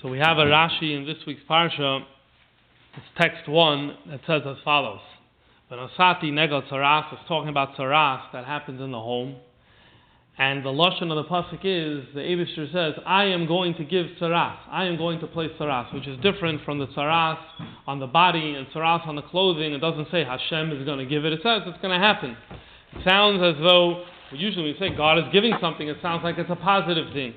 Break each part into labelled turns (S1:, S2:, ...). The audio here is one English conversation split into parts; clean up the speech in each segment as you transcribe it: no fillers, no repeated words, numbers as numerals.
S1: So we have a Rashi in this week's Parsha. It's text 1 that says as follows. When Asati Nego Tzaraas is talking about Tzaraas that happens in the home. And the Lashon of the Pasuk is, the Eibishter says, I am going to give Tzaraas. I am going to place Tzaraas, which is different from the Tzaraas on the body and Tzaraas on the clothing. It doesn't say Hashem is going to give it. It says it's going to happen. It sounds as though, usually we say God is giving something, it sounds like it's a positive thing.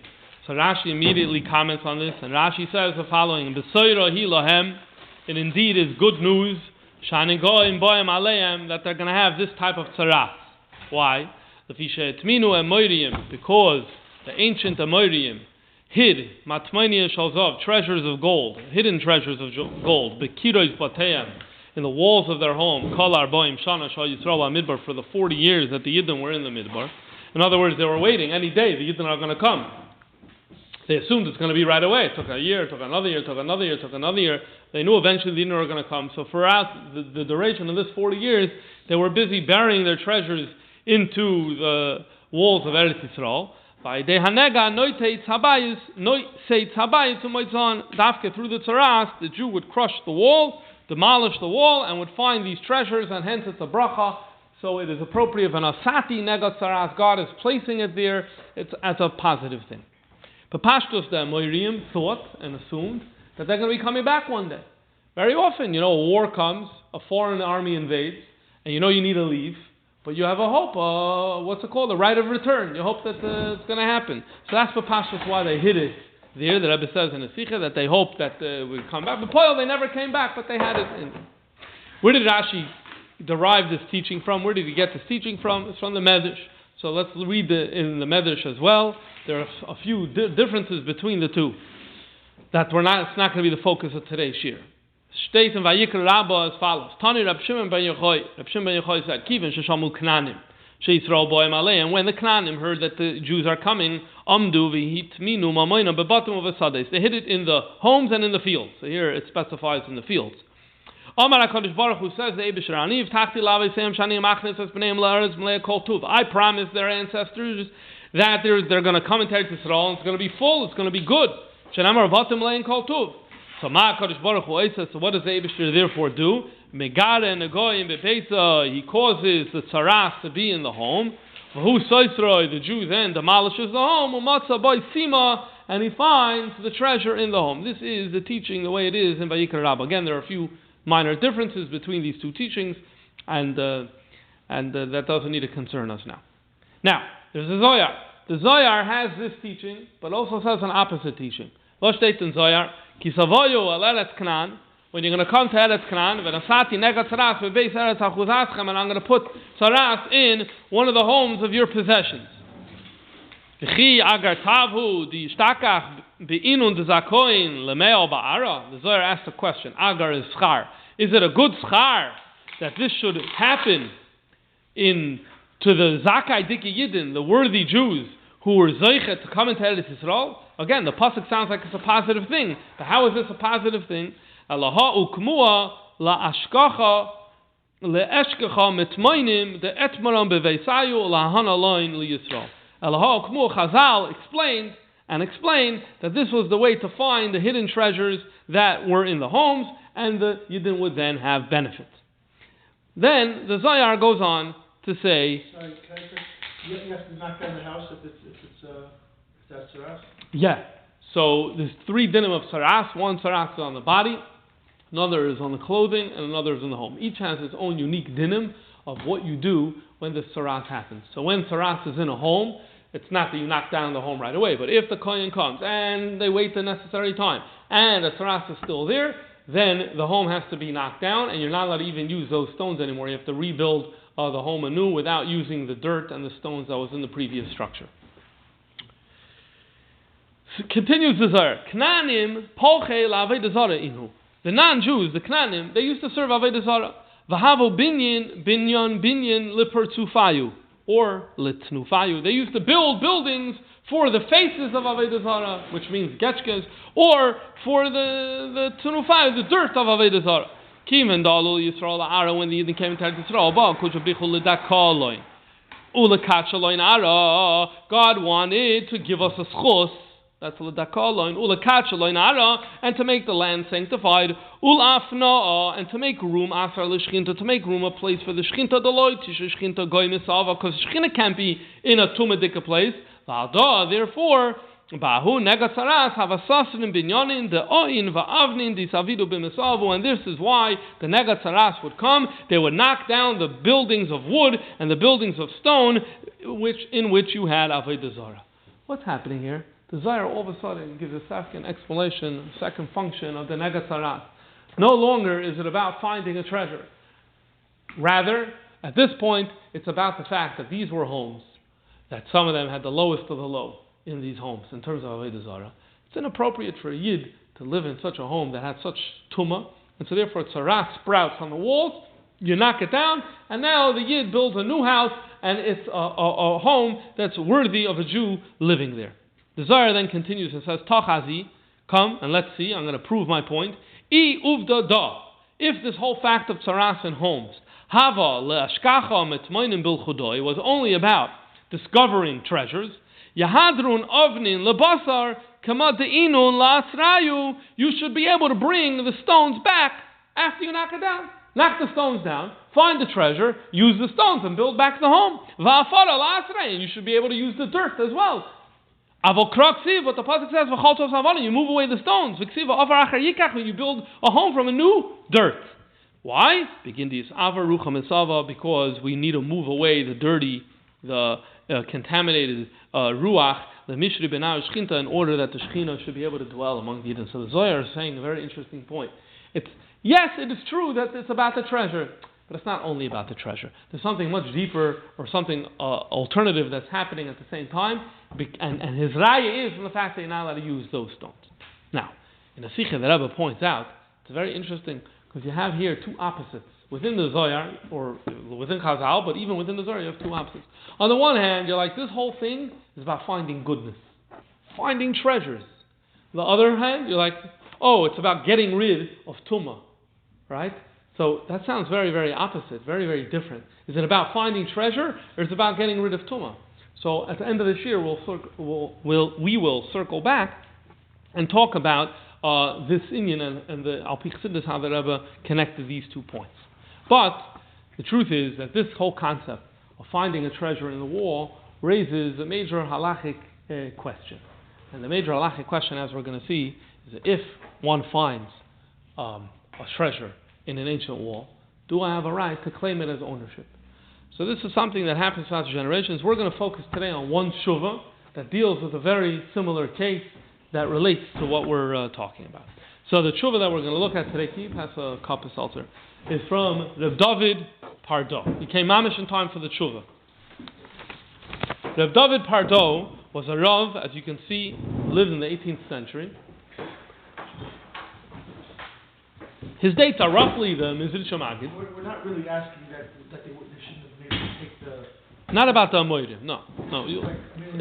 S1: So Rashi immediately comments on this, and Rashi says the following, B'soiro hi lohem, it indeed is good news, shanigoim boim aleim, that they're going to have this type of Tzaraas. Why? Because the ancient Amorim hid matmania shalzov, treasures of gold, hidden treasures of gold, bekirois bateyam, in the walls of their home, kol arboim shana shal Yisrael midbar, for the 40 years that the Yidden were in the midbar. In other words, they were waiting any day the Yidden are going to come. They assumed it's going to be right away. It took a year, it took another year, it took another year, it took another year. They knew eventually the Yidden were going to come. So for us, the duration of this 40 years, they were busy burying their treasures into the walls of Eretz Yisrael. Through the Tzaraas, the Jew would crush the wall, demolish the wall, and would find these treasures, and hence it's a bracha. So it is appropriate. An asati nega Tzaraas, God is placing it there. It's as a positive thing. But Pashtos, the Amorim thought and assumed that they're going to be coming back one day. Very often, a war comes, a foreign army invades, and you need to leave. But you have a hope, the right of return. You hope that it's going to happen. So that's for Pashas why they hid it there. The Rebbe says in the Sikha that they hoped that we'd come back. But Poil, they never came back, but they had it in. Where did Rashi derive this teaching from? Where did he get this teaching from? It's from the Medrash. So let's read in the Medrash as well. There are a few differences between the two. It's not going to be the focus of today's shir. States in Vayikra Rabbah as follows. Tani Rab Shimon ben Yochai. Rab Shimon ben Yochai said, Kiven sheshamu Knanim, sheYisrael boim aleim. When the Knanim heard that the Jews are coming, Amdu v'hitminu mamoina bebatim uvesades. They hid it in the homes and in the fields. So here it specifies in the fields. Amar HaKadosh Baruch Hu says, the Eibishter Aniv tachti laveseim shani machnes es b'neim la'aretz mlei kol tuv. I promised their ancestors that they're going to come into Eretz Yisrael, and it's going to be full, it's going to be good. Shenamar batim le'in kol tuv. So HaKadosh Baruch Hu says, so what does the Eibishter therefore do? Megare negoyim bepeisa, he causes the Tzaraas to be in the home. Who soisroi, the Jew then demolishes the home. Umatza boy sima, and he finds the treasure in the home. This is the teaching the way it is in Vayikra Rabbah. Again, there are a few minor differences between these two teachings, and that doesn't need to concern us now. Now, there's a Zohar. The Zohar has this teaching, but also says an opposite teaching. Lo steht in Zohar, Ki savoyu al Eretz Canaan, when you're going to come to Eretz Canaan, v'nasati nega Tzaraas v'beis Eretz hachuzaschem, and I'm going to put Tzaraas in one of the homes of your possessions. V'chi agar tavu di shtakach be'inun dezakoin lemeo ba'ara. The Zohar asks a question. Agar is schar. Is it a good schar that this should happen to the Zakai Diki Yidden, the worthy Jews who were zoichet to come into Eretz Yisrael? Again, the pasuk sounds like it's a positive thing. But how is this a positive thing? Elaha ukmua la'ashkacha le'eshkacha mitmoinim de'etmaram beveisayu la'hana loin liYisrael. Elaha ukmua Chazal explained that this was the way to find the hidden treasures that were in the homes, and the Yidden would then have benefits. Then the Zohar goes on to say,
S2: sorry, can I say, you have to knock down the house if that's Tzaraas?
S1: Yeah. So there's 3 dinim of Tzaraas. One Tzaraas is on the body, another is on the clothing, and another is in the home. Each has its own unique dinim of what you do when the Tzaraas happens. So when Tzaraas is in a home, it's not that you knock down the home right away, but if the kohen comes and they wait the necessary time and the Tzaraas is still there, then the home has to be knocked down, and you're not allowed to even use those stones anymore. You have to rebuild the home anew without using the dirt and the stones that was in the previous structure. Continues the Zohar. Knanim polche la'avei zara inhu. The non-Jews, the Knanim, they used to serve avei zara. V'havo binyan lipertufayu, or litnufayu. They used to build buildings for the faces of avei zara, which means getchkas, or for the tunufayu, the dirt of avei zara. Kimen dalu Yisrael ara, when the Yidden came into Yisrael, ba kuchabrichu ledakaloin. Ulakachaloin ara. God wanted to give us a schus That's l'dakaloin, ulakachaloin ara, and to make the land sanctified, ulafna, and to make room, asar l'shchinta, to make room, a place for the shchinta, the loy, tisha shchinta goy misava, because shchinta can't be in a tumadika place. V'ada, therefore, bahu nega Tzaraas havasasin binyanin de oin va'avnin di savidu b'misavu, and this is why the nega Tzaraas would come. They would knock down the buildings of wood and the buildings of stone, in which you had avodah zarah. What's happening here? The Zohar all of a sudden gives a second explanation, second function of the nega Tzaraas. No longer is it about finding a treasure. Rather, at this point, it's about the fact that these were homes, that some of them had the lowest of the low in these homes in terms of avodah zarah. It's inappropriate for a yid to live in such a home that had such tumah, and so therefore Tzaraas sprouts on the walls. You knock it down, and now the yid builds a new house, and it's a home that's worthy of a Jew living there. The Zohar then continues and says, Tachazi, come and let's see, I'm going to prove my point. I uvda da, if this whole fact of Tzaraas in homes, hava le'ashkacha metmoinim bilchudoi, was only about discovering treasures, yahadrun ovnin lebasar kama de'inun la'asrayu, you should be able to bring the stones back after you knock it down. Knock the stones down, find the treasure, use the stones and build back the home. Va'afara la'asrayu, and you should be able to use the dirt as well. Avokraksiv, what the pasuk says, v'chaltos avalim, you move away the stones. V'ksiv avar achar yikach, you build a home from a new dirt. Why? Begin these avar rucha mesava, because we need to move away the dirty, the contaminated ruach, the mishri benah shchinta, in order that the shchina should be able to dwell among the Yidden. So the Zohar is saying a very interesting point. Yes, it is true that it's about the treasure, but it's not only about the treasure. There's something much deeper, or something alternative that's happening at the same time, and his raya is from the fact that you're not allowed to use those stones. Now, in the Sikha, the Rebbe points out, it's very interesting, because you have here two opposites. Within the Zohar, or within Chazal, but even within the Zohar, you have two opposites. On the one hand, you're like, this whole thing is about finding goodness, finding treasures. On the other hand, you're like, oh, it's about getting rid of tumah, right? So that sounds very, very opposite, very, very different. Is it about finding treasure, or is it about getting rid of tumah? So at the end of this year, we will circle back and talk about this inyan and the Al-Pi Chassidus, how the Rebbe connected these 2 points. But the truth is that this whole concept of finding a treasure in the wall raises a major halachic question. And the major halachic question, as we're going to see, is that if one finds a treasure in an ancient wall, do I have a right to claim it as ownership? So this is something that happens throughout the generations. We're going to focus today on one shuvah that deals with a very similar case that relates to what we're talking about. So the shuvah that we're going to look at today, can you pass a cup of seltzer, is from Reb David Pardo. He came mamish in time for the shuvah. Reb David Pardo was a Rav, as you can see, lived in the 18th century. His dates are roughly the Mizrit Shemagid.
S2: We're not really asking that they shouldn't have maybe take the...
S1: Not about the Amoidim, no.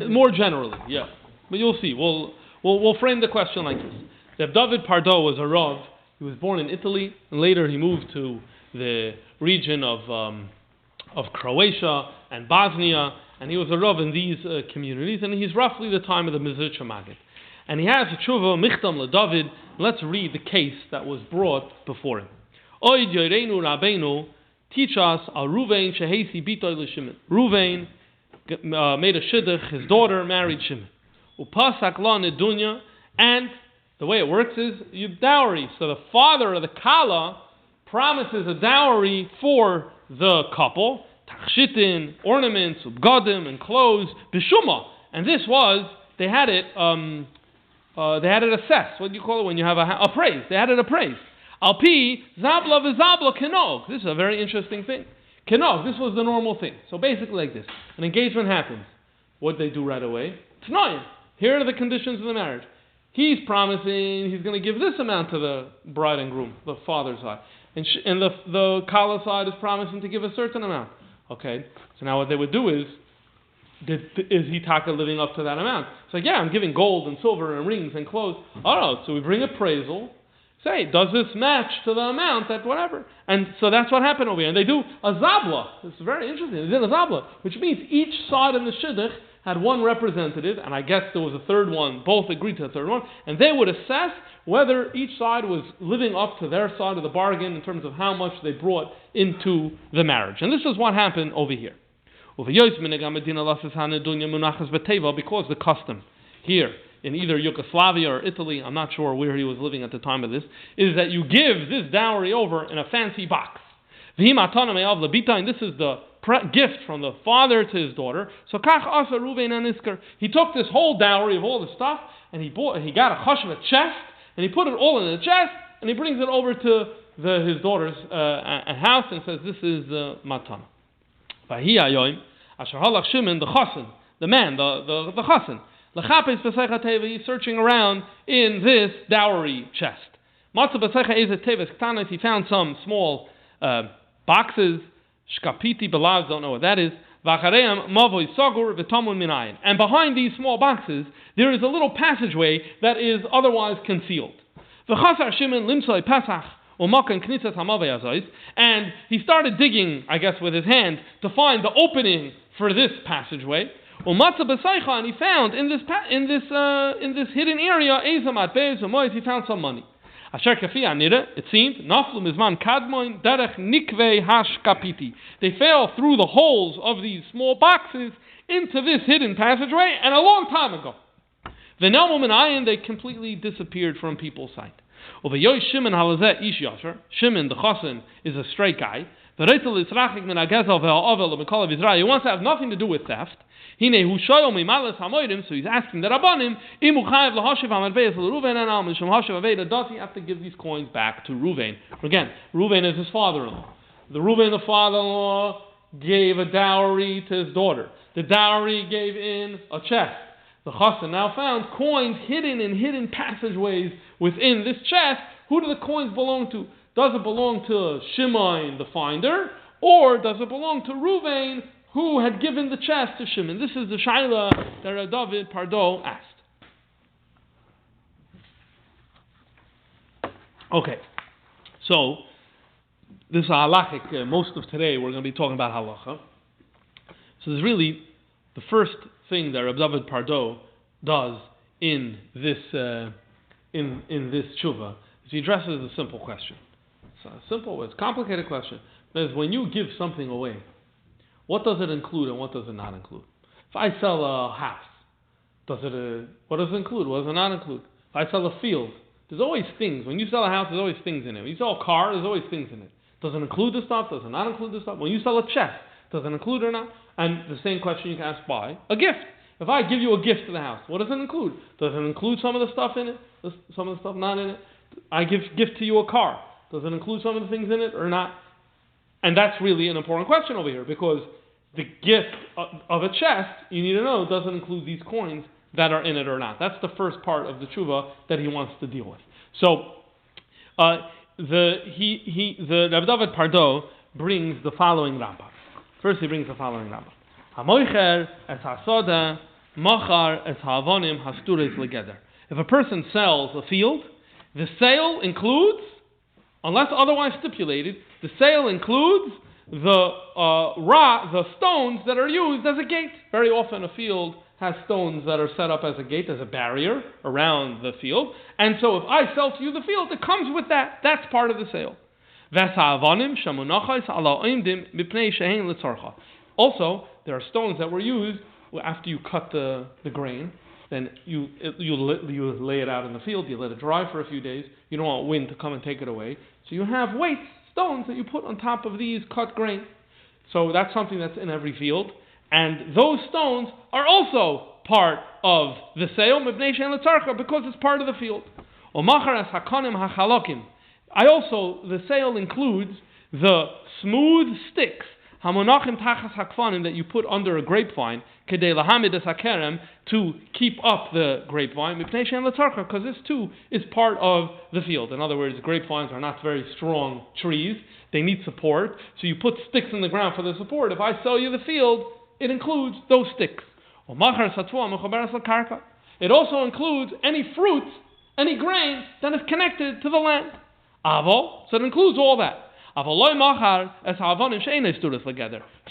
S1: More generally, yeah. But you'll see. We'll frame the question like this. Reb David Pardo was a Rav. He was born in Italy, and later he moved to the region of Croatia and Bosnia, and he was a Rav in these communities, and he's roughly the time of the Mizrit Shemagid. And he has a tshuva, Michtam LeDavid. Let's read the case that was brought before him. Oid Yoreinu Rabbeinu, teach us al Ruvain Shehesi Bitoy LeShimon. Ruvain made a shidduch, his daughter married Shimon. Upasak la nedunya, and the way it works is you dowry. So the father of the Kala promises a dowry for the couple, tachshitin, ornaments, ubgadim, and clothes, bishuma. And this was, they had it assessed. What do you call it when you have appraised? They had it appraised. Alpi, zabla v'zabla kenog. This is a very interesting thing. Kenog, this was the normal thing. So basically like this. An engagement happens. What did they do right away? T'noim. Here are the conditions of the marriage. He's promising he's going to give this amount to the bride and groom, the father's side. And the Kala side is promising to give a certain amount. Okay, so now what they would do is he taka living up to that amount? It's like, yeah, I'm giving gold and silver and rings and clothes. Oh no, so we bring appraisal. Say, does this match to the amount that whatever? And so that's what happened over here. And they do a zabla. It's very interesting. They did a zabla, which means each side in the shidduch had one representative, and I guess there was a third one, both agreed to a third one, and they would assess whether each side was living up to their side of the bargain in terms of how much they brought into the marriage. And this is what happened over here. Because the custom here in either Yugoslavia or Italy, I'm not sure where he was living at the time of this, is that you give this dowry over in a fancy box. And this is the gift from the father to his daughter. So he took this whole dowry of all the stuff, and he got a chest, and he put it all in the chest, and he brings it over to his daughter's house and says, this is matana. The chassan, the man, the chassan, he's searching around in this dowry chest. He found some small boxes, shkapiti belav, don't know what that is. And behind these small boxes, there is a little passageway that is otherwise concealed. And he started digging, I guess, with his hand to find the opening for this passageway. And he found in this hidden area, he found some money. It seemed, they fell through the holes of these small boxes into this hidden passageway, and a long time ago. They completely disappeared from people's sight. Shimon, the chassan, is a straight guy. He wants to have nothing to do with theft. So he's asking the Rabbanim, does he have to give these coins back to Ruvain? Again, Ruvain is his father-in-law. The father-in-law, gave a dowry to his daughter. The dowry gave in a chest. The chassan now found coins hidden in hidden passageways within this chest. Who do the coins belong to? Does it belong to Shimon, the finder, or does it belong to Ruvain, who had given the chest to Shimon? This is the shaila that Rav David Pardo asked. Okay, so this is halachic. Most of today we're going to be talking about halacha. So there's really the first thing that Rav David Pardo does in this tshuva is he addresses a simple question. It's a complicated question. That is, when you give something away, what does it include and what does it not include? If I sell a house, what does it include? What does it not include? If I sell a field, there's always things. When you sell a house, there's always things in it. When you sell a car, there's always things in it. Does it include the stuff? Does it not include the stuff? When you sell a chest, does it include or not? And the same question you can ask by a gift. If I give you a gift to the house, what does it include? Does it include some of the stuff in it? Some of the stuff not in it? I give gift to you a car. Does it include some of the things in it or not? And that's really an important question over here, because the gift of a chest, you need to know, does it include these coins that are in it or not. That's the first part of the tshuva that he wants to deal with. So, the Rav David Pardo brings the following Rambam. First, he brings the following Rambam. Hamoicher es hasoda, machar es havonim hastures legeder. If a person sells a field, the sale includes, unless otherwise stipulated, the sale includes the stones that are used as a gate. Very often a field has stones that are set up as a gate, as a barrier around the field. And so if I sell to you the field, it comes with that. That's part of the sale. Also, there are stones that were used after you cut the grain. Then you lay it out in the field, you let it dry for a few days. You don't want wind to come and take it away. So you have weights, stones that you put on top of these cut grain. So that's something that's in every field. And those stones are also part of the sale, because it's part of the field. The sale includes the smooth sticks that you put under a grapevine to keep up the grapevine, because this too is part of the field. In other words, grapevines are not very strong trees. They need support. So you put sticks in the ground for the support. If I sell you the field, it includes those sticks. It also includes any fruit, any grain that is connected to the land. So it includes all that.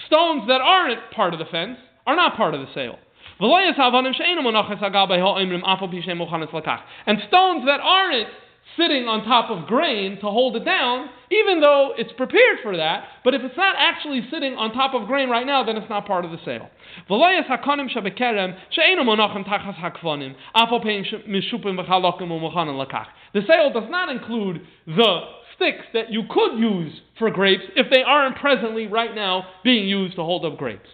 S1: Stones that aren't part of the fence are not part of the sale. And stones that aren't sitting on top of grain to hold it down, even though it's prepared for that, but if it's not actually sitting on top of grain right now, then it's not part of the sale. The sale does not include the sticks that you could use for grapes if they aren't presently right now being used to hold up grapes.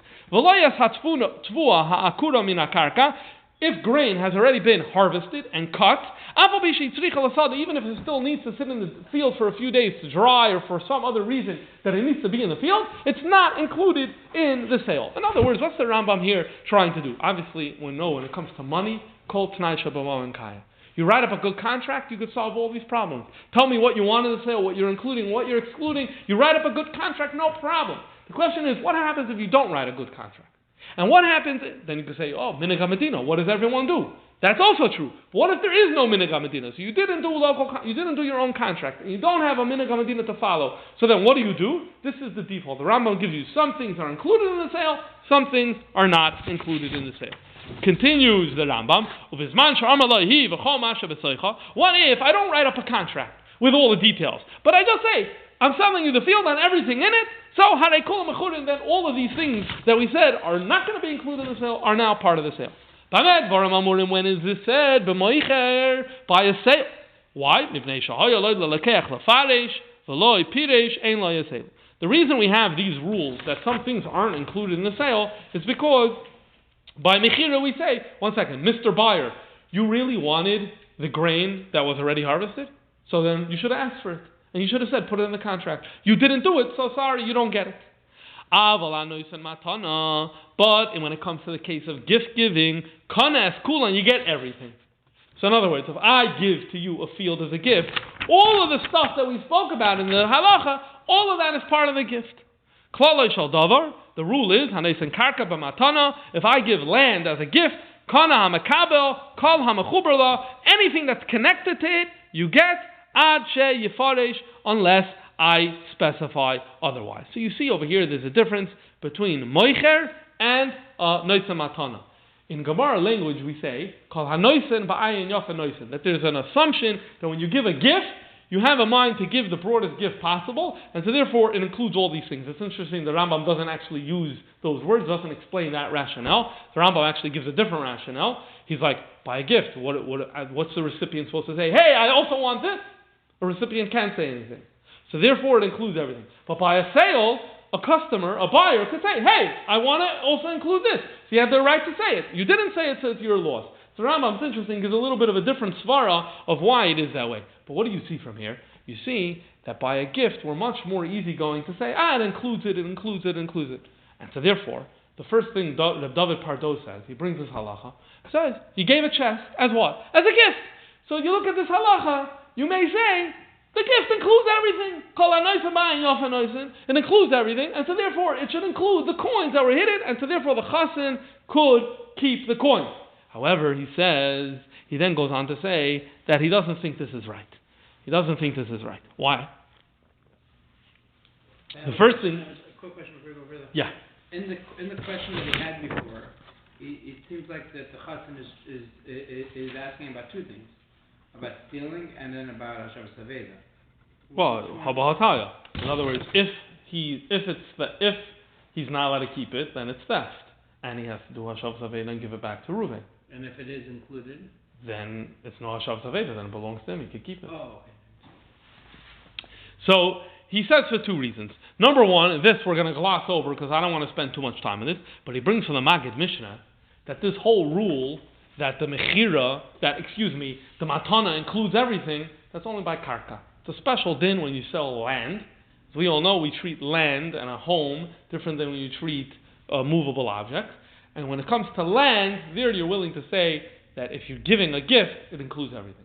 S1: If grain has already been harvested and cut, even if it still needs to sit in the field for a few days to dry or for some other reason that it needs to be in the field, it's not included in the sale. In other words, what's the Rambam here trying to do? Obviously, when it comes to money, kol t'nai sheb'ma'av and kaya. You write up a good contract, you could solve all these problems. Tell me what you want in the sale, what you're including, what you're excluding. You write up a good contract, no problem. The question is, what happens if you don't write a good contract? And what happens, then you can say, minhag hamedina, what does everyone do? That's also true. But what if there is no minhag hamedina? So you didn't do your own contract, and you don't have a minhag hamedina to follow. So then what do? This is the default. The Rambam gives you some things are included in the sale, some things are not included in the sale. Continues the Rambam, what if I don't write up a contract with all the details, but I just say, I'm selling you the field and everything in it, so then all of these things that we said are not going to be included in the sale are now part of the sale. When is this said? By a sale. Why? The reason we have these rules that some things aren't included in the sale is because by mechira we say, one second, Mr. Buyer, you really wanted the grain that was already harvested? So then you should have asked for it. And you should have said, put it in the contract. You didn't do it, so sorry, you don't get it. But when it comes to the case of gift giving, you get everything. So in other words, if I give to you a field as a gift, all of the stuff that we spoke about in the halacha, all of that is part of the gift. The rule is, if I give land as a gift, anything that's connected to it, you get, unless I specify otherwise. So you see over here there's a difference between moicher and noisen matana. In Gemara language we say that there's an assumption that when you give a gift, you have a mind to give the broadest gift possible, and so therefore it includes all these things. It's interesting the Rambam doesn't actually use those words, doesn't explain that rationale. The Rambam actually gives a different rationale. He's like, by a gift, what's the recipient supposed to say? Hey, I also want this. A recipient can't say anything. So therefore it includes everything. But by a sale, a customer, a buyer could say, hey, I want to also include this. So you have the right to say it. You didn't say it, so it's your loss. So Rambam, it's interesting, gives a little bit of a different svara of why it is that way. But what do you see from here? You see that by a gift, we're much more easygoing to say, it includes it. And so therefore, the first thing that David Pardo says, he brings this halacha, says, you gave a chest as what? As a gift. So you look at this halacha, you may say, the gift includes everything. It includes everything, and so therefore it should include the coins that were hidden, and so therefore the chassan could keep the coins. However, he then goes on to say that he doesn't think this is right. Why? The first thing.
S3: A quick question before we go further.
S1: Yeah.
S3: In the question that he had before, it seems like that the chassan is asking about two things. About stealing and then about Hashem Saveda.
S1: Well, Habahataya. In other words, if he's not allowed to keep it, then it's theft. And he has to do Hashem Saveda and give it back to Reuven.
S3: And if it is included?
S1: Then it's no Hashem Saveda, then it belongs to him, he could keep it.
S3: Oh, okay.
S1: So, he says for two reasons. Number one, this we're going to gloss over because I don't want to spend too much time on this, but he brings from the Maggid Mishnah that this whole rule that the matana includes everything, that's only by karka. It's a special din when you sell land. As we all know, we treat land and a home different than when you treat a movable object. And when it comes to land, there you're willing to say that if you're giving a gift, it includes everything.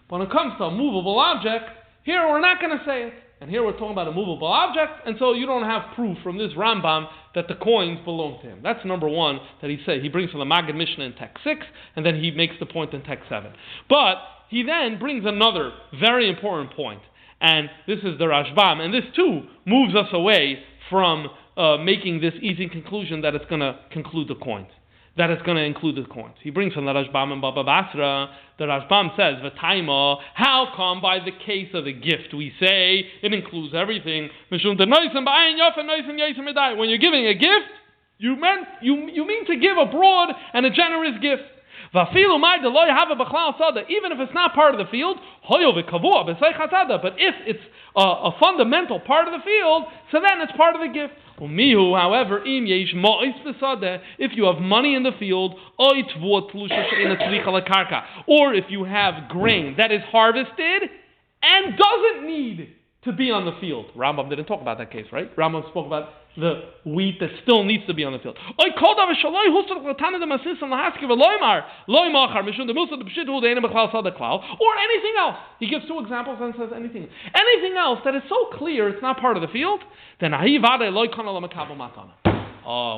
S1: But when it comes to a movable object, here we're not going to say it. And here we're talking about a movable object, and so you don't have proof from this Rambam that the coins belong to him. That's number one that he said. He brings from the Maggid Mishnah in text 6, and then he makes the point in text 7. But he then brings another very important point, and this is the Rashbam, and this too moves us away from making this easy conclusion that it's going to conclude the coins. that it's going to include the coins. He brings from the Rashbam and Baba Basra. The Rashbam says, "V'taima, how come by the case of the gift we say it includes everything? When you're giving a gift, you mean to give a broad and a generous gift. Even if it's not part of the field, but if it's a fundamental part of the field, so then it's part of the gift. However, if you have money in the field, or if you have grain that is harvested and doesn't need to be on the field. Rambam didn't talk about that case, right? Rambam spoke about the wheat that still needs to be on the field. Or anything else. He gives two examples and says anything else that is so clear it's not part of the field, then oh,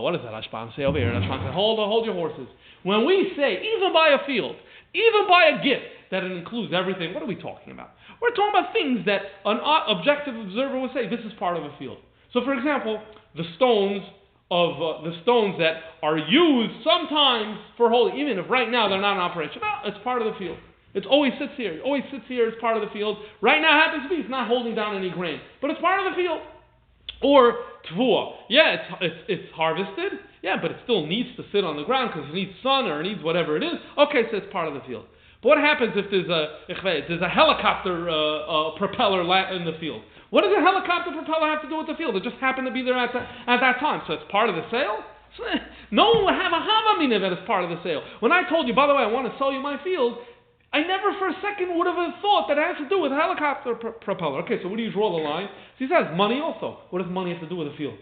S1: what does that Ashbam say over here? Ashbam says, hold your horses. When we say, even by a field, even by a gift, that it includes everything, what are we talking about? We're talking about things that an objective observer would say, this is part of a field. So, for example, the stones that are used sometimes for holy, even if right now they're not in operation, it's part of the field. It always sits here. It always sits here as part of the field. Right now it happens to be, it's not holding down any grain, but it's part of the field. Or tvua, it's harvested, but it still needs to sit on the ground because it needs sun or it needs whatever it is. Okay, so it's part of the field. But what happens if there's a helicopter propeller in the field? What does a helicopter propeller have to do with the field? It just happened to be there at that time, so it's part of the sale? No one would have a havamina that it's part of the sale. When I told you, by the way, I want to sell you my field, I never for a second would have thought that it has to do with a helicopter propeller. Okay, so where do you draw the line? So he says, money also. What does money have to do with the field?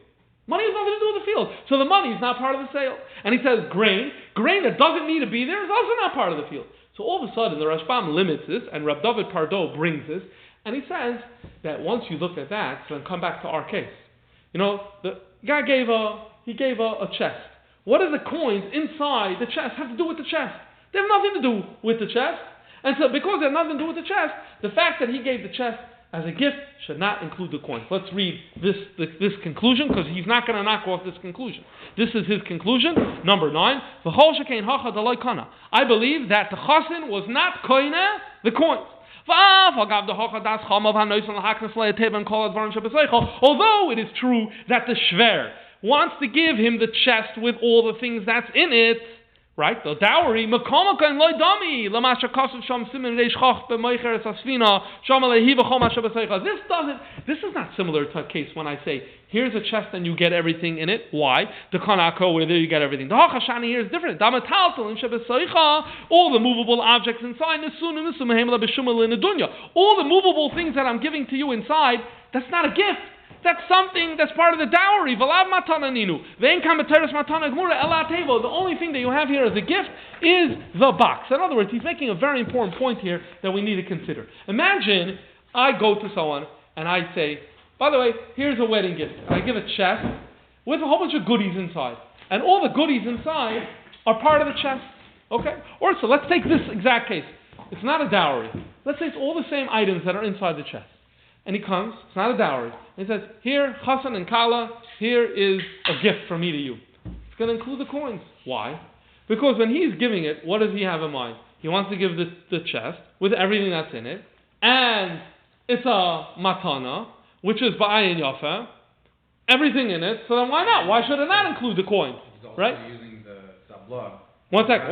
S1: Money has nothing to do with the field. So the money is not part of the sale. And he says grain that doesn't need to be there is also not part of the field. So all of a sudden the Rashbam limits this, and Rab David Pardo brings this, and he says that once you look at that, so then come back to our case. The guy gave a chest. What do the coins inside the chest have to do with the chest? They have nothing to do with the chest. And so because they have nothing to do with the chest, the fact that he gave the chest as a gift should not include the coins. Let's read this conclusion, because he's not going to knock off this conclusion. This is his conclusion, number 9. I believe that the chasen was not koine the coins. Although it is true that the shver wants to give him the chest with all the things that's in it, right? The dowry, this is not similar to a case when I say, here's a chest and you get everything in it. Why? The kanako, where there you get everything. The hachashani here is different. All the movable objects inside, all the movable things that I'm giving to you inside, that's not a gift. That's something that's part of the dowry. The only thing that you have here as a gift is the box. In other words, he's making a very important point here that we need to consider. Imagine I go to someone and I say, by the way, here's a wedding gift. I give a chest with a whole bunch of goodies inside. And all the goodies inside are part of the chest. Okay? Or so let's take this exact case. It's not a dowry. Let's say it's all the same items that are inside the chest. And he comes, it's not a dowry. And he says, here, Chassan and Kala, here is a gift from me to you. It's going to include the coins. Why? Because when he's giving it, what does he have in mind? He wants to give the chest with everything that's in it. And it's a matana, which is ba'ayin yafa, everything in it. So then why not? Why should it not include the coins?
S3: He's also
S1: right?
S3: using the sablog.
S1: One second.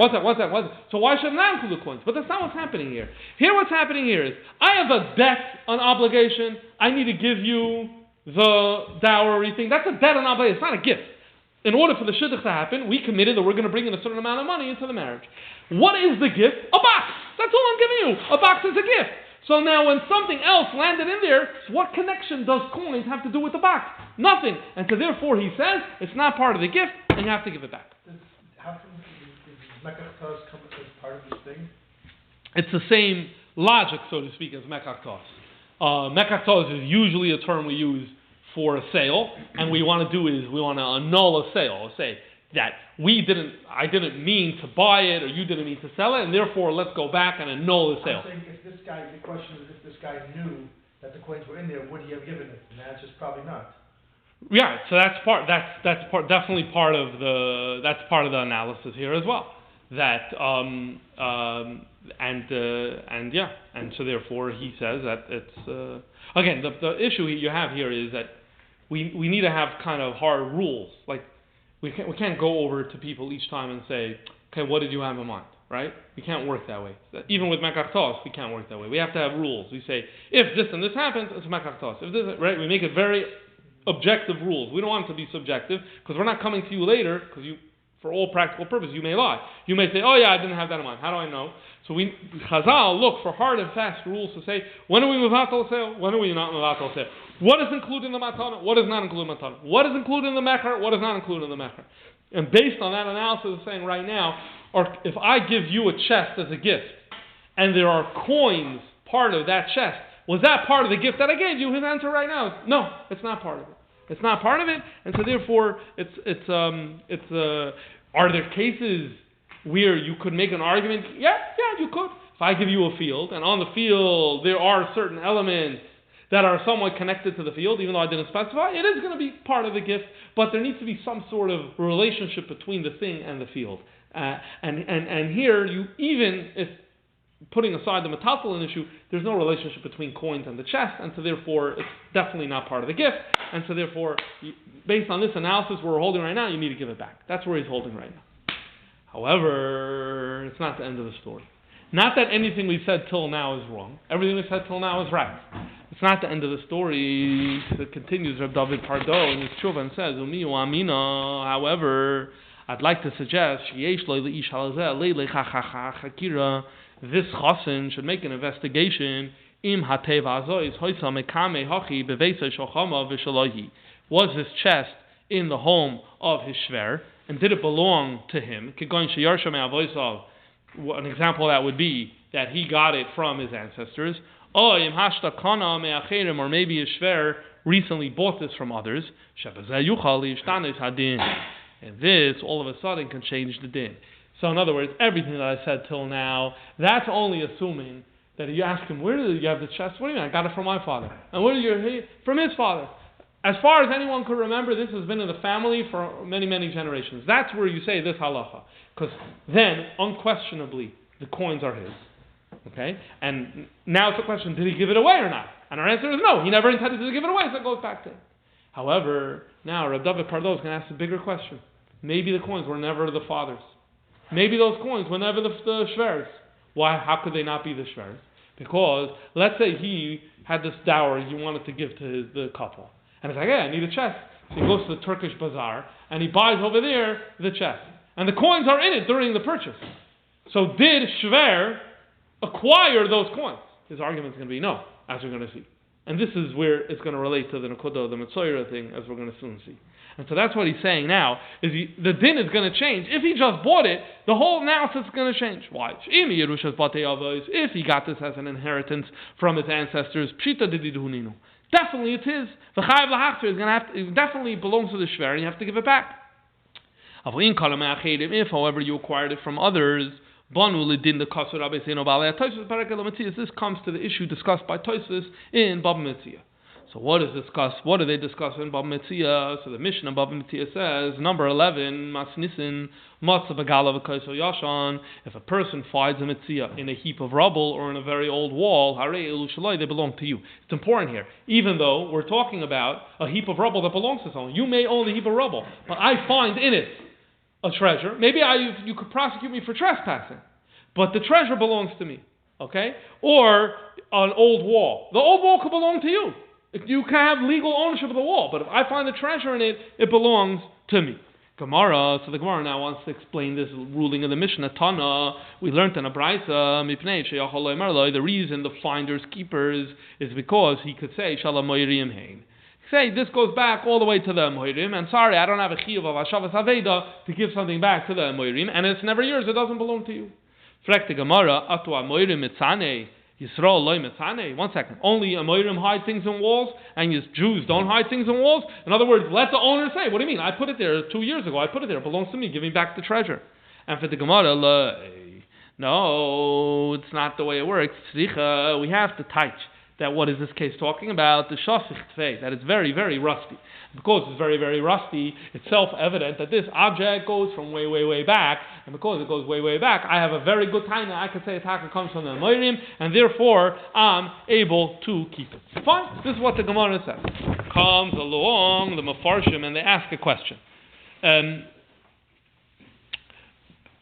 S1: So why should it not include the coins? But that's not what's happening here. Here what's happening here is, I have a debt, an obligation, I need to give you the dowry thing. That's a debt, an obligation, it's not a gift. In order for the shidduch to happen, we committed that we're going to bring in a certain amount of money into the marriage. What is the gift? A box! That's all I'm giving you. A box is a gift. So now when something else landed in there, what connection does coins have to do with the box? Nothing. And so therefore he says, it's not part of the gift, and you have to give it back.
S2: How come Mekach come as part of this thing?
S1: It's the same logic, so to speak, as Mekach Mekach is usually a term we use for a sale, and we want to do is we want to annul a sale, say that I didn't mean to buy it, or you didn't mean to sell it, and therefore let's go back and annul the sale.
S2: I'm saying the question is, if this guy knew that the coins were in there, would he have given it? And the answer is probably not.
S1: Yeah, so that's definitely part of the analysis here as well. That and so therefore he says that it's again the issue you have here is that we need to have kind of hard rules. Like we can't go over to people each time and say, okay, what did you have in mind? Right? We can't work that way. Even with mekachtos, we can't work that way. We have to have rules. We say, if this and this happens, it's mekachtos. If this, right? We make it very objective rules. We don't want it to be subjective because we're not coming to you later because you, for all practical purposes, you may lie. You may say, oh yeah, I didn't have that in mind. How do I know? So Chazal look for hard and fast rules to say, when are we mevatel sale? When are we not mevatel sale? What is included in the matana? What is not included in the matana? What is included in the mecher? What is not included in the mecher? And based on that analysis of saying right now, or if I give you a chest as a gift, and there are coins part of that chest, was that part of the gift that I gave you? His answer right now is no, it's not part of it. It's not part of it, and so therefore, are there cases where you could make an argument? Yeah, you could. If I give you a field, and on the field there are certain elements that are somewhat connected to the field, even though I didn't specify, it is going to be part of the gift, but there needs to be some sort of relationship between the thing and the field. And here, you even if putting aside the metaltalin issue, there's no relationship between coins and the chest, and so therefore it's definitely not part of the gift, and so therefore, based on this analysis we're holding right now, you need to give it back. That's where he's holding right now. However, it's not the end of the story. Not that anything we said till now is wrong. Everything we said till now is right. It's not the end of the story. It continues, Reb David Pardo in his tshuva and says, Umiyu Amina, however, I'd like to suggest, this chassan should make an investigation. Was this chest in the home of his shver, and did it belong to him? An example of that would be that he got it from his ancestors. Or maybe his shver recently bought this from others. And this, all of a sudden, can change the din. So in other words, everything that I said till now, that's only assuming that you ask him, where did you have the chest? What do you mean? I got it from my father. And where did you? From his father. As far as anyone could remember, this has been in the family for many, many generations. That's where you say this halacha. Because then, unquestionably, the coins are his. Okay? And now it's a question, did he give it away or not? And our answer is no, he never intended to give it away, so it goes back to him. However, now Reb David Pardo is going to ask a bigger question. Maybe the coins were never the father's. Maybe those coins were never the shver's. Why? How could they not be the shver's? Because let's say he had this dowry he wanted to give to the couple. And it's like, I need a chest. So he goes to the Turkish bazaar and he buys over there the chest. And the coins are in it during the purchase. So did shver acquire those coins? His argument is going to be no, as we're going to see. And this is where it's going to relate to the Nakuda, the Metzoyra thing, as we're going to soon see. And so that's what he's saying now, is the din is going to change. If he just bought it, the whole analysis is going to change. Why? If he got this as an inheritance from his ancestors, definitely it's his. It definitely belongs to the shver, and you have to give it back. If, however, you acquired it from others, this comes to the issue discussed by Tosfos in Baba Metzia. So what do they discuss in Baba Metzia? So the Mishnah Baba Metzia says, number 11, Masnisin, Matzav Agala V'Kaiso Yashan, if a person finds a Metzia in a heap of rubble or in a very old wall, Harei Elu Shaloi, they belong to you. It's important here. Even though we're talking about a heap of rubble that belongs to someone. You may own the heap of rubble, but I find in it a treasure. Maybe you could prosecute me for trespassing, but the treasure belongs to me. Okay? Or an old wall. The old wall could belong to you. You can have legal ownership of the wall, but if I find the treasure in it, it belongs to me. Gemara, so the Gemara now wants to explain this ruling of the Mishnah. Tana, we learned in a Braisa, the reason the finder's keepers is because he could say, Shalom Moirim Hein. Say, this goes back all the way to the Moirim, and sorry, I don't have a chiyuv of Hashavas Aveda to give something back to the Moirim, and it's never yours, it doesn't belong to you. Frek the Gemara, Atwa Moirim Mitzaneh. Yisrael loy metzaneh. 1 second. Only Amorim hide things in walls, and Jews don't hide things in walls? In other words, let the owner say, what do you mean? I put it there 2 years ago. I put it there. It belongs to me. Give me back the treasure. And for the Gemara, no, it's not the way it works. We have to touch. that what is this case talking about? The shasich tvei, that it's very, very rusty. Because it's very, very rusty, it's self-evident that this object goes from way, way, way back, and because it goes way, way back, I have a very good taina. I can say Taka comes from the Amorim, and therefore I'm able to keep it. Fine, this is what the Gemara says. Comes along the Mefarshim, and they ask a question.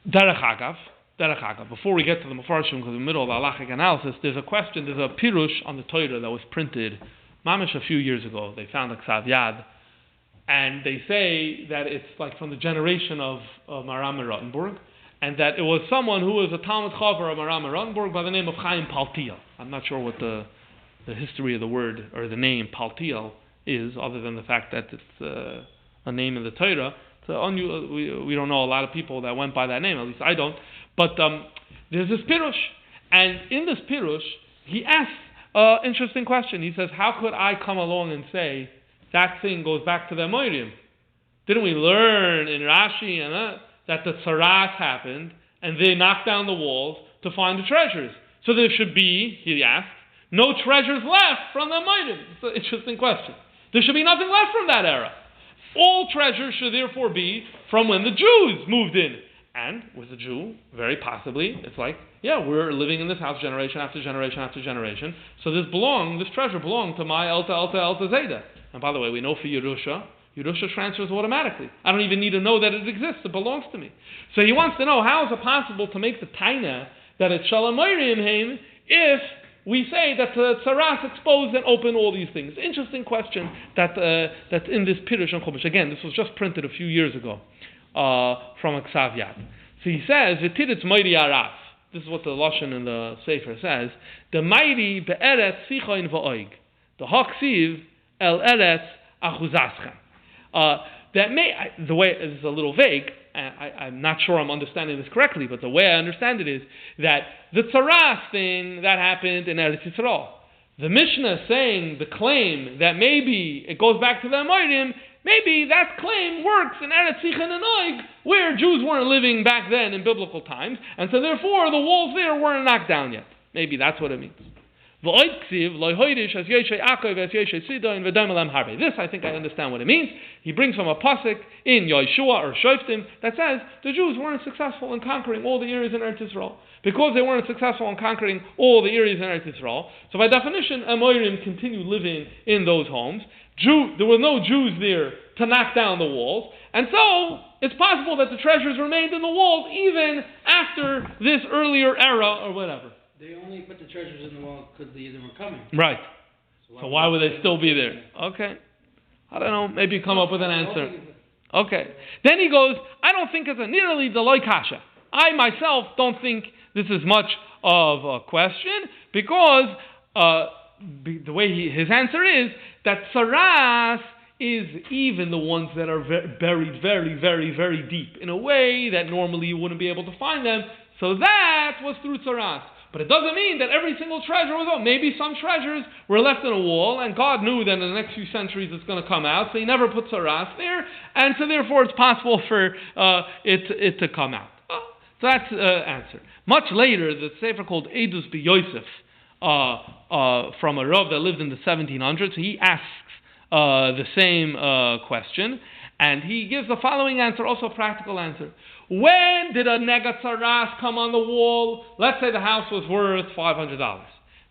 S1: Derech Agav, before we get to the Mefarshim, because in the middle of the halachic analysis, there's a question, there's a pirush on the Torah that was printed, mamish a few years ago. They found a Ksav Yad, and they say that it's like from the generation of Maram Rottenburg, and that it was someone who was a Talmud Chaver of Maram Rottenburg by the name of Chaim Paltiel. I'm not sure what the history of the word, or the name Paltiel is, other than the fact that it's a name in the Torah. So we don't know a lot of people that went by that name, at least I don't. But there's this pirush, and in this pirush, he asks an interesting question. He says, how could I come along and say that thing goes back to the Amorim? Didn't we learn in Rashi that the Tzaraas happened, and they knocked down the walls to find the treasures? So there should be, he asked, no treasures left from the Amorim. It's an interesting question. There should be nothing left from that era. All treasures should therefore be from when the Jews moved in. And with a Jew, very possibly, it's like, yeah, we're living in this house generation after generation after generation. So this treasure belonged to my Elta Zeta. And by the way, we know for Yerusha transfers automatically. I don't even need to know that it exists. It belongs to me. So he wants to know, how is it possible to make the taina that it's Shalom Moiriim if we say that the Tzaraas exposed and opened all these things? Interesting question that's in this Pirush on Chumash. Again, this was just printed a few years ago from a Ksav Yad. So he says, V'tiditz Moiri Araf. This is what the Lashon in the Sefer says. The Moiri be'eretz sichoin v'oig. The Haksiv el eretz achuzaschem. The way is a little vague. I'm not sure I'm understanding this correctly, but the way I understand it is that the Tzaraas thing that happened in Eretz Yisrael, the Mishnah saying the claim that maybe it goes back to the Amorim, maybe that claim works in Eretz Sichon and Oig, where Jews weren't living back then in biblical times, and so therefore the walls there weren't knocked down yet. Maybe that's what it means. This, I think I understand what it means. He brings from a pasuk in Yeshua or Shoftim that says the Jews weren't successful in conquering all the areas in Eretz Yisrael. Because they weren't successful in conquering all the areas in Eretz Yisrael, so by definition, Amorim continued living in those homes. There were no Jews there to knock down the walls, and so it's possible that the treasures remained in the walls even after this earlier era or whatever.
S3: They only put the treasures in the wall because the Yidden were coming.
S1: Right. So why would they still be there? Okay. I don't know. Maybe you come up with an answer. Okay. Then he goes, I don't think it's a nearly the loy kasha. I myself don't think this is much of a question because the way his answer is that Tzaraas is even the ones that are buried very, very, very deep in a way that normally you wouldn't be able to find them. So that was through Tzaraas. But it doesn't mean that every single treasure was out. Maybe some treasures were left in a wall, and God knew that in the next few centuries it's going to come out, so He never put Tzaraas there, and so therefore it's possible for it to come out. So that's the answer. Much later, the sefer called Edus B'Yosef from a Rav that lived in the 1700s, he asks the same question, and he gives the following answer, also a practical answer. When did a nega Tzaraas come on the wall? Let's say the house was worth $500.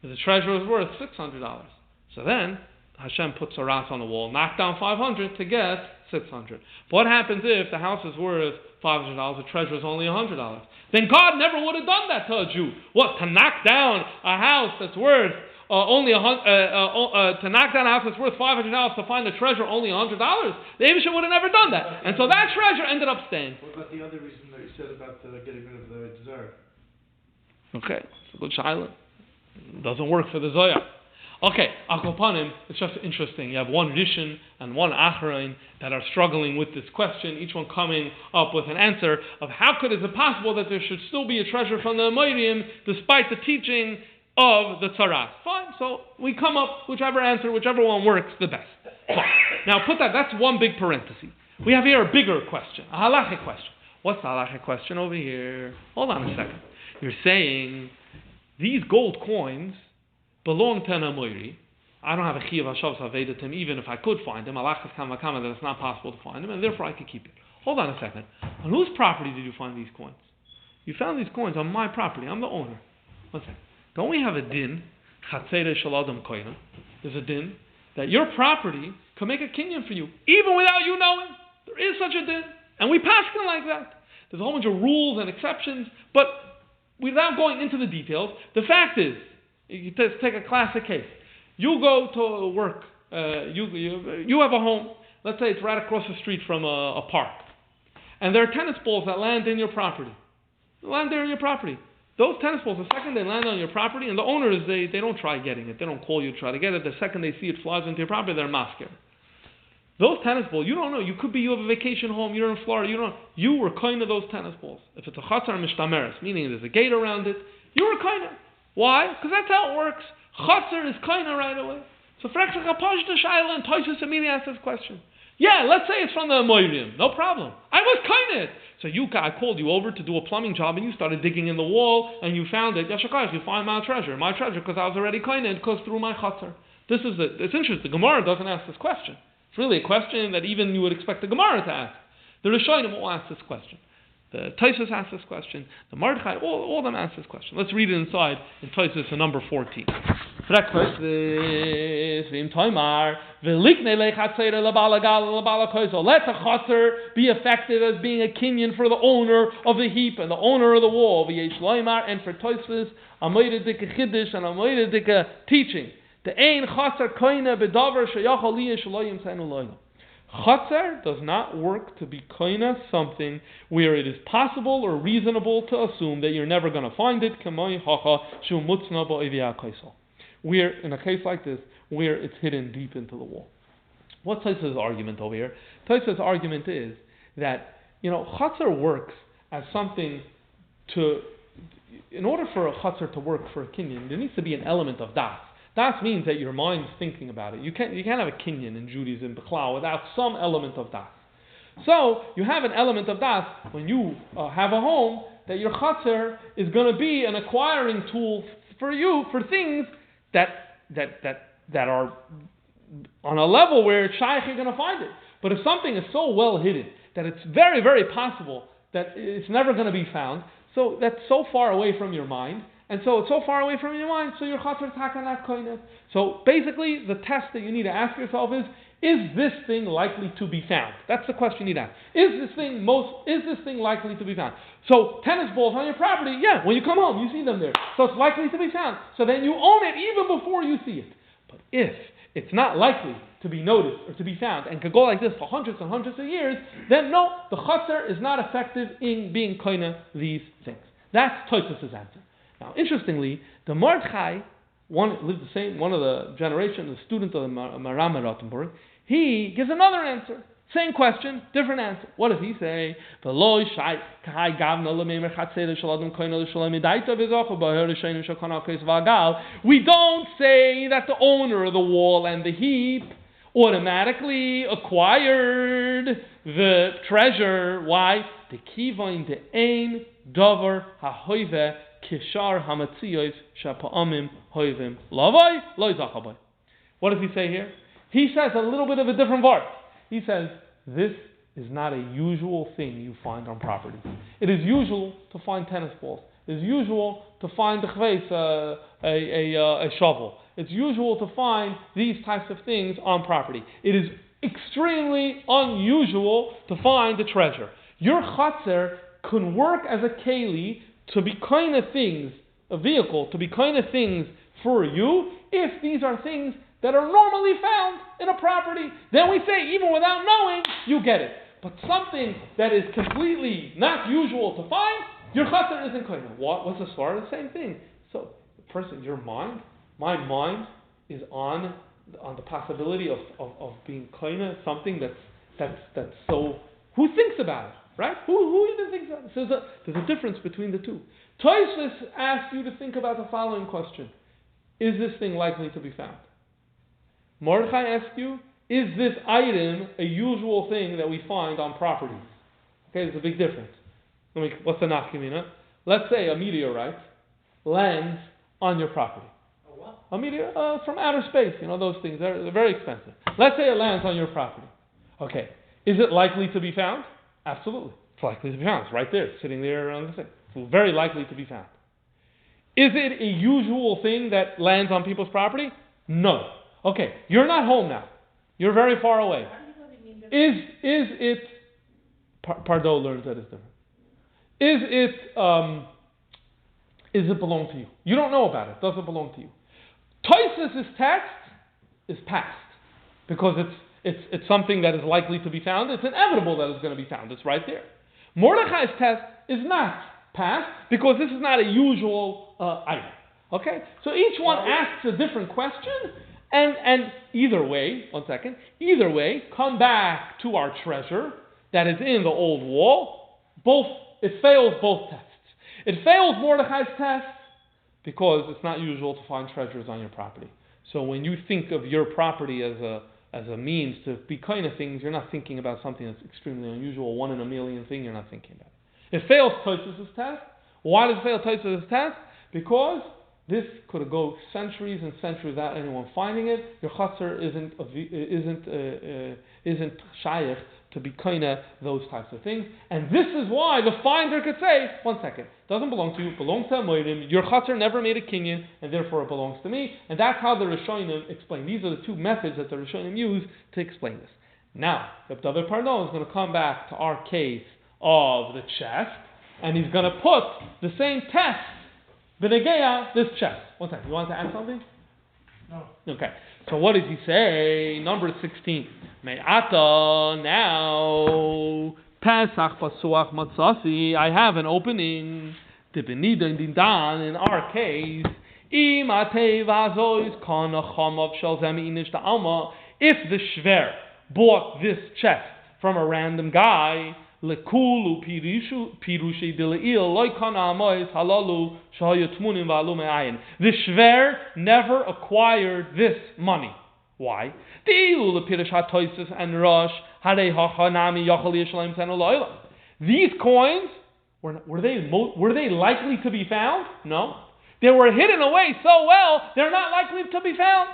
S1: The treasure was worth $600. So then Hashem put Tzaraas on the wall, knocked down 500 to get 600. What happens if the house is worth $500, the treasure is only $100? Then God never would have done that to a Jew. What, to knock down a house that's worth to knock down a house that's worth $500 to find a treasure only $100? The Abishah would have never done that. And so that treasure ended up staying.
S2: What about the other reason that you said about getting rid of the desire?
S1: Okay, it's a good shaila. Doesn't work for the Zohar. Okay, Akopanim, it's just interesting. You have one Rishon and one Achrain that are struggling with this question, each one coming up with an answer of how is it possible that there should still be a treasure from the Amorim despite the teaching of the Tzaraas. Fine, so we come up, whichever one works the best. Fine. Now that's one big parenthesis. We have here a bigger question, a halachic question. What's the halachic question over here? Hold on a second. You're saying these gold coins belong to an Amoiri. I don't have a Chiyav HaShavs Haveda to him, even if I could find him. Alachas Kama Kama, that it's not possible to find him, and therefore I could keep it. Hold on a second. On whose property did you find these coins? You found these coins on my property. I'm the owner. One second. Don't we have a din? Chatzere Shaladam Koina. There's a din that your property can make a kinyan for you, even without you knowing. There is such a din. And we pass it like that. There's a whole bunch of rules and exceptions, but without going into the details, the fact is, you take a classic case. You go to work, you have a home, let's say it's right across the street from a park, and there are tennis balls that land in your property. They land there in your property. Those tennis balls, the second they land on your property, and the owners, they don't try getting it. They don't call you to try to get it. The second they see it flies into your property, they're masker. Those tennis balls, you don't know. You have a vacation home, you're in Florida, you don't know. You were kind of those tennis balls. If it's a chatzar mishtameres, meaning there's a gate around it, you were kind of. Why? Because that's how it works. Chatzar is kind of right away. So Frexach Apash the Shaila and Toysus immediately asks this question. Yeah, let's say it's from the Moirium. No problem. I was kind of. So I called you over to do a plumbing job, and you started digging in the wall, and you found it. Yashakayach, you find my treasure, because I was already kind of, it goes through my chatzar. It's interesting. The Gemara doesn't ask this question. It's really a question that even you would expect the Gemara to ask. The Rishonim all ask this question. The Toysus asks this question. The Mordechai, all of them ask this question. Let's read it inside in Toysus, number 14. Let the chaser be effective as being a kinyan for the owner of the heap and the owner of the wall. And for Toysus, a moededike chiddush and a moededike teaching. The ein chaser koina bedavar sheyachal liyeh shloim senu loyim. Chatzar does not work to be koina something where it is possible or reasonable to assume that you're never going to find it. Where, in a case like this, where it's hidden deep into the wall. What's Tosafos' argument over here? Tosafos' argument is that, chatzar works as something to, in order for a chatzar to work for a kinyan, there needs to be an element of das. Das means that your mind's thinking about it. You can't have a kinyan in Judaism, B'chlal, without some element of das. So, you have an element of das when you have a home, that your chatzar is going to be an acquiring tool for you, for things that are on a level where it's shaykh, you're going to find it. But if something is so well hidden that it's very, very possible that it's never going to be found, so that's so far away from your mind, and so it's so far away from your mind, so your chatzar is not koineh. So basically, the test that you need to ask yourself is this thing likely to be found? That's the question you need to ask. Is this thing likely to be found? So tennis balls on your property, yeah, when you come home, you see them there. So it's likely to be found. So then you own it even before you see it. But if it's not likely to be noticed or to be found and could go like this for hundreds and hundreds of years, then no, the chatzar is not effective in being koineh these things. That's Tosafos' answer. Now, interestingly, the Mordechai, one of the generation, the student of the Maram Rottenburg, he gives another answer. Same question, different answer. What does he say? We don't say that the owner of the wall and the heap automatically acquired the treasure. Why? The kivain de ein davar hahoive kishar hamatziyos shapa'amim hoivim lavai loy zachabay. What does he say here? He says a little bit of a different word. He says, this is not a usual thing you find on property. It is usual to find tennis balls. It is usual to find a shovel. It's usual to find these types of things on property. It is extremely unusual to find the treasure. Your chatzar can work as a keli to be kind of things, a vehicle, to be kind of things for you, if these are things that are normally found in a property. Then we say, even without knowing, you get it. But something that is completely not usual to find, your chatzar isn't koineh. What's the svara? The same thing. So, the person, your mind, my mind is on the possibility of being koineh, something that's so. Who thinks about it, right? Who even thinks about it? So there's a difference between the two. Tosafos asks you to think about the following question: is this thing likely to be found? Mordechai asks you, is this item a usual thing that we find on properties? Okay, there's a big difference. What's the nafkamina? Let's say a meteorite lands on your property.
S2: A what?
S1: from outer space. Those things, they're very expensive. Let's say it lands on your property. Okay, is it likely to be found? Absolutely. It's likely to be found. It's right there, sitting there on the thing. It's very likely to be found. Is it a usual thing that lands on people's property? No. Okay, you're not home now. You're very far away. Is it... Pardo learns that it's different. Is it belong to you? You don't know about it. Does it belong to you? Toys's text is past because it's something that is likely to be found. It's inevitable that it's going to be found. It's right there. Mordechai's test is not past because this is not a usual item. Okay? So each one asks a different question, and either way, come back to our treasure that is in the old wall. It fails both tests. It fails Mordechai's test because it's not usual to find treasures on your property. So when you think of your property as a means to be kind of things, you're not thinking about something that's extremely unusual, one in a million thing, you're not thinking about it. It fails Tosfos' test. Why does it fail Tosfos' test? Because this could go centuries and centuries without anyone finding it. Your chutzner isn't shaykh to be kind of those types of things. And this is why the finder could say, one second, doesn't belong to you, belongs to a moedim. Your chutzner never made a kinyan, and therefore it belongs to me. And that's how the Rishonim explain. These are the two methods that the Rishonim use to explain this. Now, the David Parno is going to come back to our case of the chest, and he's going to put the same test, B'negeya, this chest. One second, you want to add something?
S2: No.
S1: Okay. So what does he say? Number 16. Me'ata, now, Pesach Pasuach Matzasi, I have an opening, Tibinida and Dindan, in our case, if the Shver bought this chest from a random guy, Lekulu Pirushi Dilail, Loikana Amois, Halalu, Shahayatmunim Valume Ayin. The Shver never acquired this money. Why? These coins, were they likely to be found? No. They were hidden away so well, they're not likely to be found.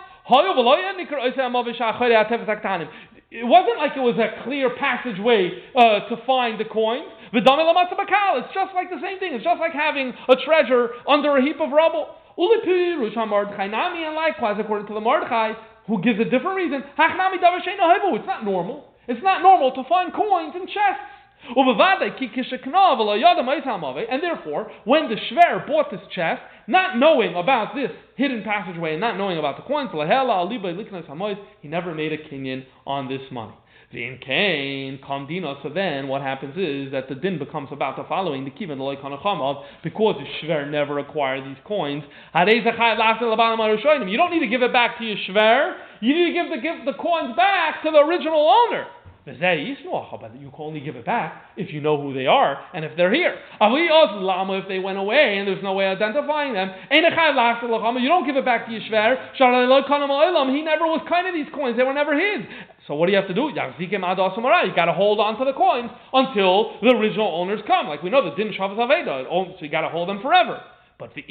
S1: It wasn't like it was a clear passageway to find the coins. It's just like the same thing. It's just like having a treasure under a heap of rubble. And likewise, according to the Mordechai, who gives a different reason, it's not normal. It's not normal to find coins in chests. And therefore, when the Shver bought this chest, not knowing about this hidden passageway and not knowing about the coins, he never made a kinyan on this money. So then what happens is that the din becomes about the following: the kivan because the Shver never acquired these coins. You don't need to give it back to your Shver. You need to give the coins back to the original owner. But you can only give it back if you know who they are and if they're here. If they went away and there's no way of identifying them, you don't give it back to your Shver. He never was kind of these coins. They were never his. So what do you have to do? You got to hold on to the coins until the original owners come. Like we know the din Shabbos Aveda, so you got to hold them forever. But if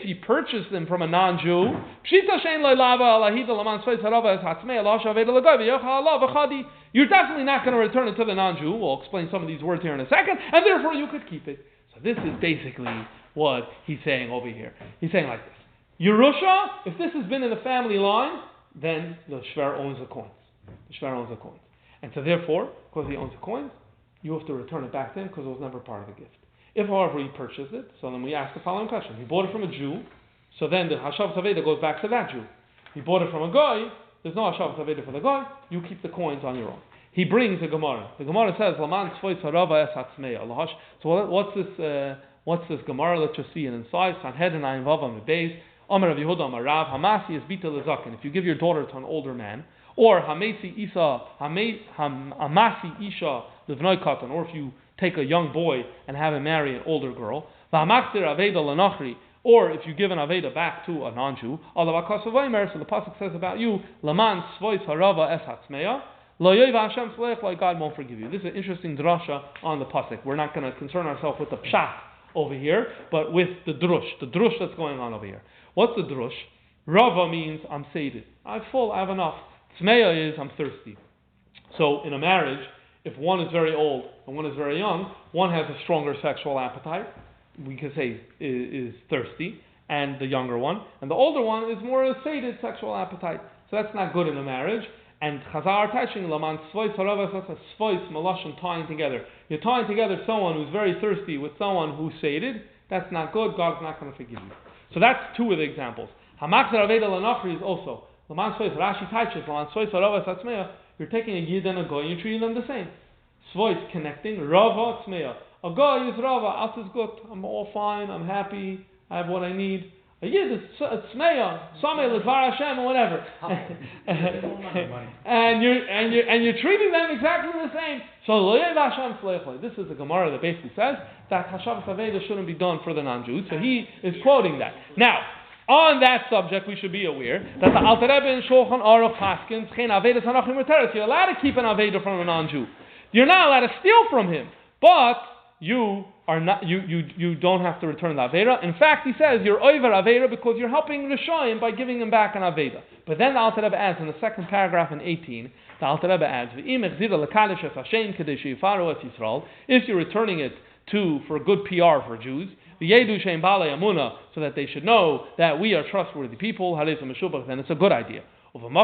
S1: you purchase them from a non-Jew, you're definitely not going to return it to the non-Jew. We'll explain some of these words here in a second, and therefore you could keep it. So this is basically what he's saying over here. He's saying like this: Yerusha, if this has been in the family line, then the Shver owns the coins. The Shver owns the coins. And so therefore, because he owns the coins, you have to return it back to him because it was never part of the gift. If, however, he purchased it, so then we ask the following question. He bought it from a Jew, so then the Hashav Zaveda goes back to that Jew. He bought it from a Goy, there's no Hashav Zaveda for the Goy, you keep the coins on your own. He brings a Gemara. The Gemara says, Laman Tzvoy Tzarava Es Hatzmeya. So what's this Gemara? Let's just see it inside. Sanhedrin Ayin Vav Amid Beis. Amar Rav Yehuda Amar Rav. Hamasi is Bita Lezakin. If you give your daughter to an older man, or Hamasi Isha Levnoi Katan, or if you take a young boy and have him marry an older girl, or if you give an Aveda back to a non-Jew, so the Pasuk says about you, Laman Svois Harava Es Hatzmeya, God won't forgive you. This is an interesting drasha on the Pasuk. We're not going to concern ourselves with the pshat over here, but with the drush that's going on over here. What's the drush? Rava means I'm sated. I'm full, I have enough. Tzmeya is I'm thirsty. So in a marriage, if one is very old and one is very young, one has a stronger sexual appetite, we could say is thirsty, and the younger one, and the older one is more a sated sexual appetite. So that's not good in a marriage. And Chazar touching Laman Svois Haravas, that's a Svois Malashon, tying together. You're tying together someone who's very thirsty with someone who's sated. That's not good. God's not going to forgive you. So that's two of the examples. Hamakzar Aveda Lanachri is also Laman Svois Rashi touches Laman Svois Haravas Atzmeya. You're taking a Yid and a Goy and you're treating them the same. Svois connecting Rava Tzmeya. A Goy is Rava, Alt is good. I'm all fine. I'm happy. I have what I need. A Yid is Tzmeya, Sameh L'Dvar Hashem, or whatever. and you're treating them exactly the same. So this is a Gemara that basically says that Hashavas Aveda shouldn't be done for the non-Jews. So he is quoting that. Now, on that subject, we should be aware that the Alter Rebbe in Shulchan Aruch Paskins, Chen Aveda Sanachim Reteres. You're allowed to keep an Aveda from a non-Jew. You're not allowed to steal from him, but you are not. You don't have to return the Aveda. In fact, he says you're over Aveda because you're helping Rishoyim by giving him back an Aveda. But then the Alter Rebbe adds in the second paragraph in 18. The Alter Rebbe adds, if you're returning it for good PR for Jews, so that they should know that we are trustworthy people, then it's a good idea. And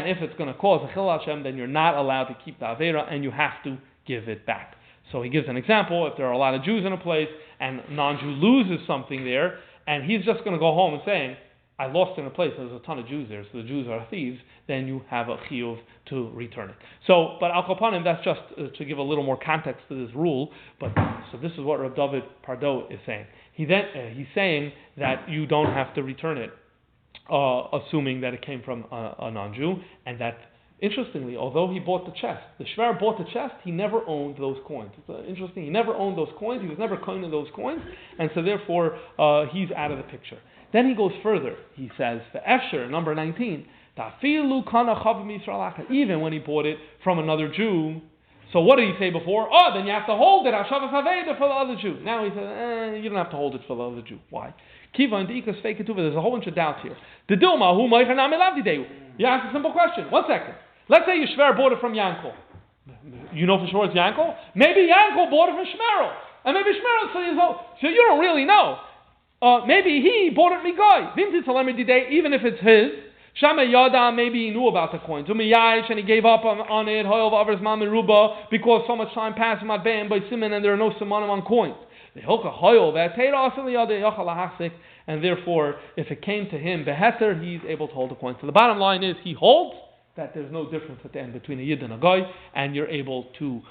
S1: if it's going to cause a chilul Hashem, then you're not allowed to keep the Avera and you have to give it back. So he gives an example. If there are a lot of Jews in a place and non-Jew loses something there, and he's just going to go home and saying, I lost in a place, there's a ton of Jews there, so the Jews are thieves, then you have a chiyuv to return it. So, but al kapanim, that's just to give a little more context to this rule, so this is what Rav David Pardo is saying. He's saying that you don't have to return it, assuming that it came from a non-Jew, and that, interestingly, although he bought the chest, the Shver bought the chest, he never owned those coins. It's interesting, he never owned those coins, he was never coining those coins, and so therefore he's out of the picture. Then he goes further. He says, the Efsher, number 19, even when he bought it from another Jew. So what did he say before? Oh, then you have to hold it, Hashavas Aveda, for the other Jew. Now he says, you don't have to hold it for the other Jew. Why? Kiva and Dikas fake it. There's a whole bunch of doubts here. The Dilma, who you ask a simple question. 1 second. Let's say Yishver bought it from Yankel. You know for sure it's Yankel? Maybe Yankel bought it from Shmerel. And maybe Shmerel says, so you don't really know. Maybe he bought it Migoy. Even if it's his. Shama Yada, maybe he knew about the coins. And he gave up on it because so much time passed by Simon and there are no Simonim on coins. And therefore, if it came to him, Beheter, he's able to hold the coins. So the bottom line is, he holds that there's no difference at the end between a Yid and a Goy, and you're able to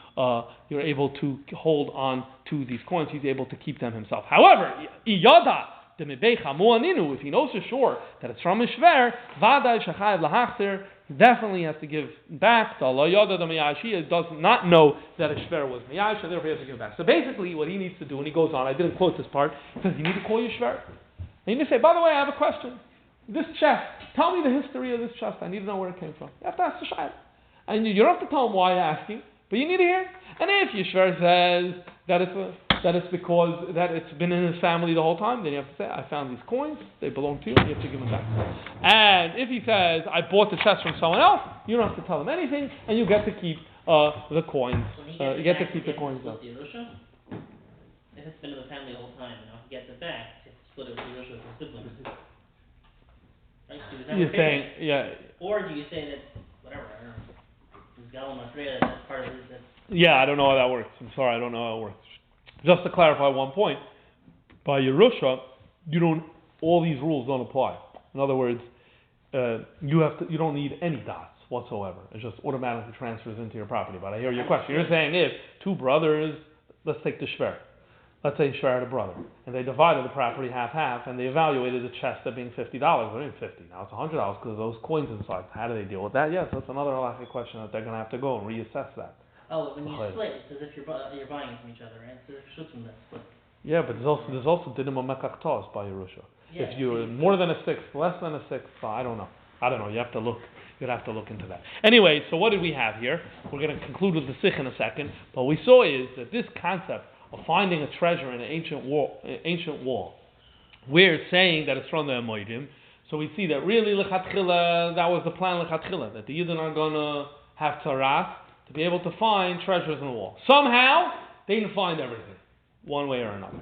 S1: hold on to these coins. He's able to keep them himself. However, Iyada, if he knows for sure that it's from a Shver, Vadai Shachayev Lahachzer, he definitely has to give back. The Allah Yada, the Miyashi, does not know that a Shver was Miyash, therefore he has to give back. So basically, what he needs to do, and he goes on, I didn't quote this part, he says, you need to call your Shver. And you need to say, by the way, I have a question. This chest, tell me the history of this chest. I need to know where it came from. You have to ask the Shayla. And you don't have to tell him why you're asking, but you need to hear. And if Yishver says that it's because that it's been in his family the whole time, then you have to say, I found these coins, they belong to you, and you have to give them back. And if he says, I bought the chest from someone else, you don't have to tell him anything, and you get to keep the coins. You get to keep the coins up.
S4: If it's been in the family the whole time, he gets it back, it's split it with the Yerusha with his siblings. Right? So
S1: You're saying, yeah.
S4: Or do you say that, whatever, I don't know, he's Galam Afreya, that's part of his...
S1: Yeah, I don't know how that works. I'm sorry, I don't know how it works. Just to clarify one point, by Yerusha, all these rules don't apply. In other words, you don't need any dots whatsoever. It just automatically transfers into your property. But I hear your question. You're saying if two brothers, let's take the Shver. Let's say Shver had a brother, and they divided the property half-half, and they evaluated the chest at being $50. Well, it ain't $50. Now it's $100 because of those coins inside. How do they deal with that? Yes, that's another halachic question that they're going to have to go and reassess that.
S4: Oh, when you split, it's as if you're buying from each other, right? So it's from that split.
S1: Yeah, but there's also dinim mekaktos by Yerusha.
S4: Yeah,
S1: if you're more than a sixth, less than a sixth, I don't know. You have to look. You'd have to look into that. Anyway, so what did we have here? We're going to conclude with the sikh in a second. But what we saw is that this concept of finding a treasure in an ancient wall we're saying that it's from the Amoidim. So we see that really lechatchila, that was the plan lechatchila, that the Yidden are going to have Tzaraas to be able to find treasures in the wall. Somehow, they didn't find everything, one way or another.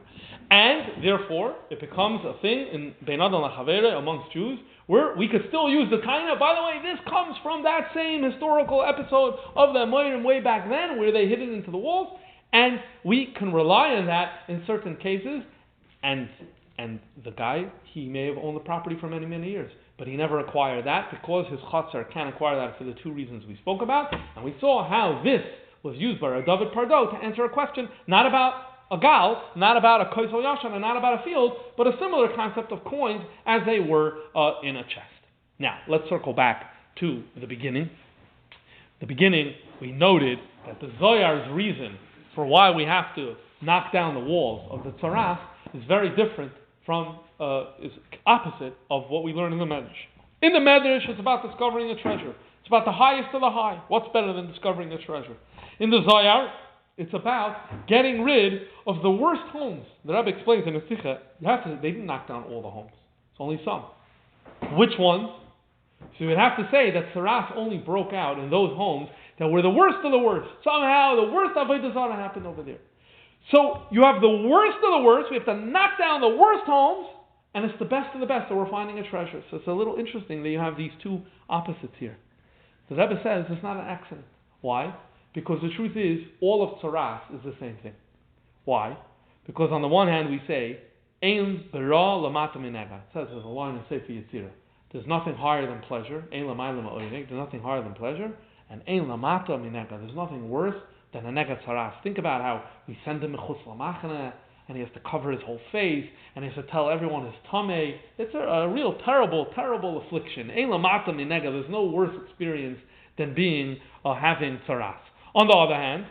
S1: And therefore, it becomes a thing in Bein Adam Lachavere amongst Jews, where we could still use the taina. By the way, this comes from that same historical episode of the Amorim way back then, where they hid it into the walls, and we can rely on that in certain cases. And the guy, he may have owned the property for many, many years, but he never acquired that because his chatzar can't acquire that for the two reasons we spoke about. And we saw how this was used by David Pardo to answer a question, not about a gal, not about a koisel yashan, and not about a field, but a similar concept of coins as they were in a chest. Now, let's circle back to the beginning. The beginning, we noted that the Zohar's reason for why we have to knock down the walls of the Tzaraas is very different from, is opposite of what we learn in the Medrash. In the Medrash, it's about discovering a treasure. It's about the highest of the high. What's better than discovering a treasure? In the Zohar, it's about getting rid of the worst homes. The Rebbe explains in the Sikha, they didn't knock down all the homes. It's only some. Which ones? So you would have to say that Tzaraas only broke out in those homes that were the worst of the worst. Somehow the worst Avodah Zarah happened over there. So you have the worst of the worst. We have to knock down the worst homes, and it's the best of the best that we're finding a treasure. So it's a little interesting that you have these two opposites here. The Rebbe says it's not an accident. Why? Because the truth is, all of Tzaraas is the same thing. Why? Because on the one hand we say, Ein bara lamata minega. It says there's a line in Sefer Yetzirah. There's nothing higher than pleasure. Ein lamayla ma'oinig. There's nothing higher than pleasure. And Ein lamata minega. There's nothing worse than a nega Tzaraas. Think about how we send him mechutz lamachana, and he has to cover his whole face, and he has to tell everyone his tameh. It's a real terrible, terrible affliction. Ein lamata minega. There's no worse experience than being having Tzaraas. On the other hand,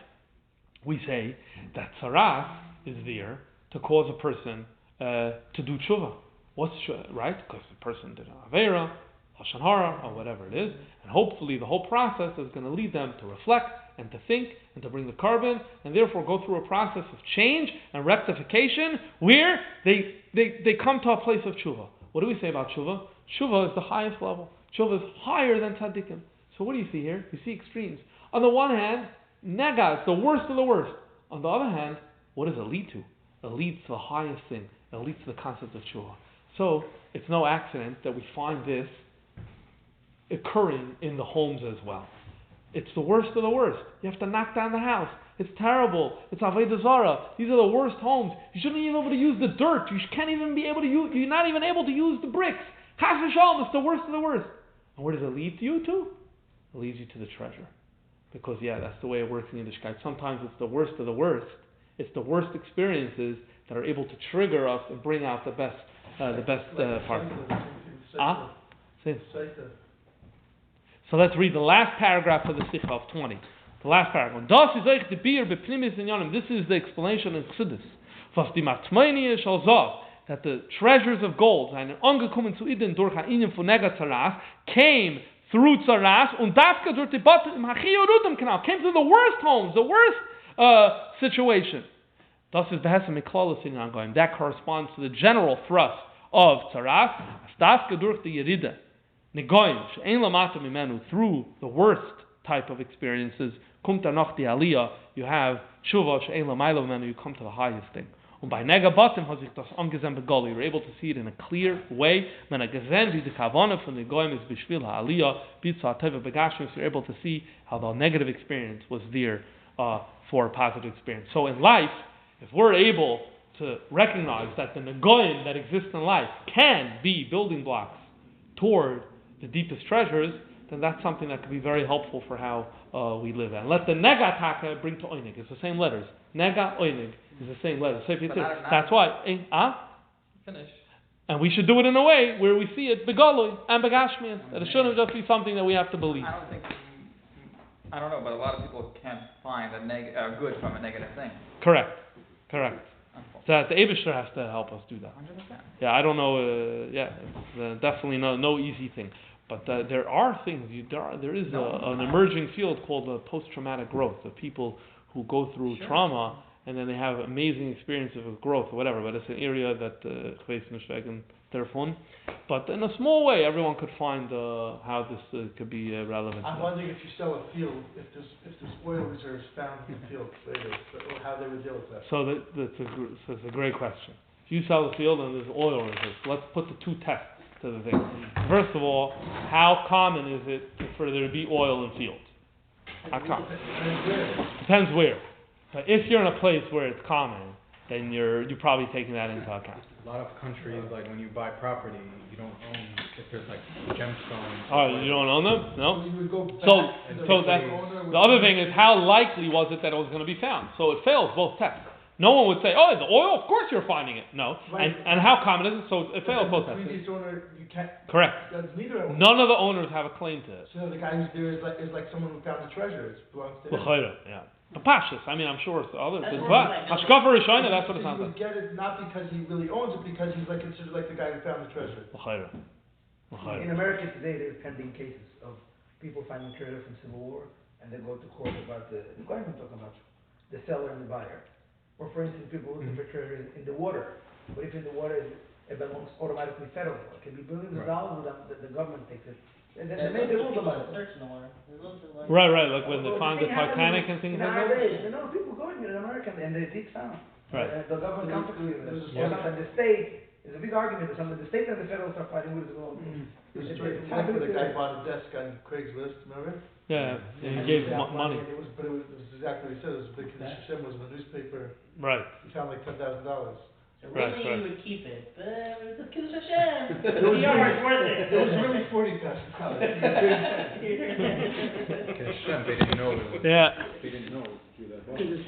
S1: we say that Tzaraas is there to cause a person to do tshuva. What's tshuva, right? Because the person did an avera, lashon hara, or whatever it is, and hopefully the whole process is going to lead them to reflect and to think and to bring the carbon, and therefore go through a process of change and rectification where they come to a place of tshuva. What do we say about tshuva? Tshuva is the highest level. Tshuva is higher than tzaddikim. So what do you see here? You see extremes. On the one hand, nega is the worst of the worst. On the other hand, what does it lead to? It leads to the highest thing. It leads to the concept of tshuva. So it's no accident that we find this occurring in the homes as well. It's the worst of the worst. You have to knock down the house. It's terrible. It's Avodah Zarah. These are the worst homes. You shouldn't even be able to use the dirt. You can't even be able to use, you're not even able to use the bricks. Chas v'shalom, it's the worst of the worst. And where does it lead you to? It leads you to the treasure. Because that's the way it works in Yiddishkeit. Sometimes it's the worst of the worst. It's the worst experiences that are able to trigger us and bring out the best part. So let's read the last paragraph of the Sikha of 20. The last paragraph. This is the explanation in Chassidus. That the treasures of gold and came through Tzaraas und dafka durch die Botten im Hachi Canal, came through the worst homes, the worst situation. Das ist the Hesem Miklalos in ongoing. That corresponds to the general thrust of Tzaraas. Dafka durch die Yerida Negoim she'en lamata mimenu, through the worst type of experiences. Kommt noch die Aliyah. You have tshuva she'en lamayla mimenu. You come to the highest thing. Und bei Nega Batim has sich das angesehen begoli. You're able to see it in a clear way. When gesehen wie die Kavana von the Goyim is b'shvil ha'aliyah bitza teva begashmis. You're able to see how the negative experience was there for a positive experience. So in life, if we're able to recognize that the Negoyim that exist in life can be building blocks toward the deepest treasures, then that's something that can be very helpful for how we live. And let the Nega Taka bring to Oinig. It's the same letters. Nega Oinig is the same letters. That's why.
S5: Finish.
S1: And we should do it in a way where we see it begoloi and begashmias. That it shouldn't just be something that we have to believe.
S5: I don't know, but a lot of people can't find a good from a negative thing.
S1: Correct. So the Eibishter has to help us do that.
S5: 100%.
S1: Yeah, I don't know. It's definitely no easy thing. But there are things. There is an emerging field called post-traumatic growth. The people who go through trauma and then they have amazing experiences with growth or whatever. But it's an area that Chveis Nishvegen Terfun. But in a small way, everyone could find how this could be relevant.
S2: I'm wondering if you sell a field, if there's oil reserves found in the field later, or how they would deal with that.
S1: So that's a great question. If you sell the field and there's oil reserves, let's put the two tests to the thing. First of all, how common is it for there to be oil in fields? How common? Depends where. But if you're in a place where it's common, then you're probably taking that into account.
S6: A lot of countries, like when you buy property, you don't own if there's like gemstones.
S1: Oh, you don't own them? No?
S2: You would go
S1: So
S2: back to
S1: that's
S2: owner would-
S1: the other thing is how likely was it that it was going to be found? So it fails both tests. No one would say, oh, the oil, of course you're finding it. No.
S2: Right.
S1: And how common is it? So it
S2: But
S1: fails
S2: then
S1: both
S2: the
S1: tests.
S2: previous owner, you can't.
S1: Correct.
S2: That's neither owner.
S1: None of the owners have a claim to it.
S2: So the guy who's there is like someone who found the treasure. It belongs to him.
S1: L'chayra, yeah. Pashas, I mean, I'm sure it's other.
S4: That's
S1: But
S4: what I'm like.
S1: Hashkafa Rishona, that's what it's
S2: He
S1: not.
S2: would get it not because he really owns it, because he's like considered like the guy who found the treasure.
S1: L'chayra.
S7: In America today, there's pending cases of people finding treasure from Civil War, and they go to court about the government talking about the seller and the buyer. Or for instance, people looking for treasure in the water. But if in the water, it belongs automatically federal. It can be billions of dollars, the government takes it. And then they made the rules about it.
S4: Search in the water. There's loads of like.
S1: Right, like when they
S7: Well,
S1: found the
S7: thing happened
S1: Titanic and things
S7: in
S1: like
S7: our
S1: that.
S7: days, you know, people going in America and it's found.
S1: Right.
S7: The government comes to believe
S2: There was
S7: this.
S2: a-
S7: And the state, there's a big argument, that the state and the federal start fighting with the
S2: It was straight attack where the guy bought a desk on Craigslist, remember?
S1: Yeah, and he gave money.
S2: And it was exactly what he said. It was a big Hashem was in the newspaper.
S1: Right.
S2: He found like $10,000.
S4: Originally
S1: right.
S4: you would keep it, but it's a Kiddush Hashem.
S2: It was
S4: PR
S2: really-
S4: is worth it.
S2: It was really $40,000.
S6: Hashem, they didn't know.
S1: Yeah.
S6: They didn't know.
S7: Because it's